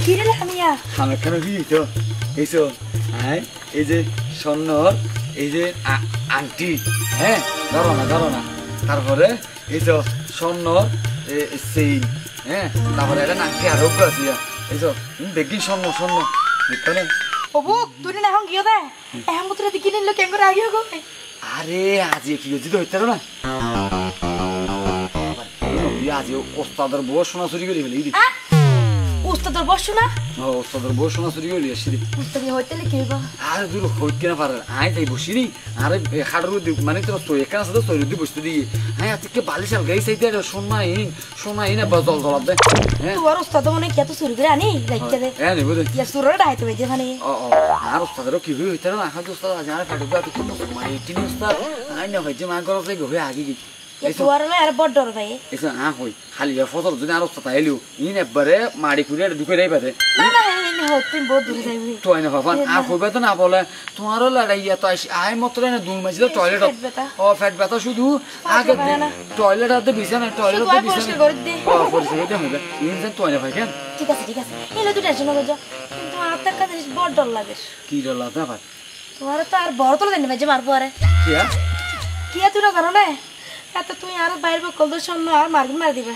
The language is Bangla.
কিরে লামিয়া আমি কেন কি তো এইসো হ্যাঁ এই যে স্বর্ণর এই যে আংটি হ্যাঁ ধরো না তারপরে এই যে স্বর্ণর চেইন হ্যাঁ তারপরে এটা আংটি আরো আছে এইসো দেখি স্বর্ণ দেখতে না ওবু তুই না এখন গিয়ে দে এখন তোরা দেখি নিল কেন করে আগিয়ে গো আরে আজ কি হয়েছে তো হইতে না আজ ওস্তাদের বউ সোনা চুরি করে ফেলে উস্তাদের বসু না ওস্তাদের বউ সোনা চুরি করে আসছি উস্তাদ হইতে কি হইব আরে দূর হইতে না পারে আয় তাই বসি নি আরে খাড়ার মানে তোর তো এখানে আছে তো তৈরি দিয়ে বসতে দিয়ে হ্যাঁ আজকে বালিশ আর গাই সাইতে সোনা ইন আবার জল জলাব দে হ্যাঁ তোর উস্তাদ মনে কি এত চুরি করে আনি রাইতে দে হ্যাঁ নেবো দে ইয়া সুরে ডাইতে হইছে মানে আর উস্তাদেরও কি হইতে না এখন তো উস্তাদ আজ আর ফাটে দাও তো মানে টিনি উস্তাদ আই না হইছে মা গরজ লাগে হয়ে আগে গেছি তোর আর বড় ডর ভাই এসে হই খালি ফসল যদি আর উস্তাদ আইলিও ইন একবারে মাড়ি খুঁড়ে ঢুকে রাই পারে না এনে হইতে বহুত দূরে যাইবি তো আইনা ভাবান আর হইবে তো না বলে তোমারও লড়াইয়া তো আই মাত্র না দুল মাঝে টয়লেট ও ফ্যাট ব্যথা শুধু আগে টয়লেট আতে বিছানা টয়লেট আতে বিছানা পরিষ্কার করতে হবে ইনসান তো আইনা ভাই কেন ঠিক আছে এলে তুই টেনশন করছ কিন্তু আমার তো কাছে বড় ডর লাগে কি ডর লাগে ভাই তোমার তো আর বড় তো দেন ভাই যে মারবো আরে কি তুই না জানো না এত তুই আর বাইরে কল দর্শন আর মার দিবে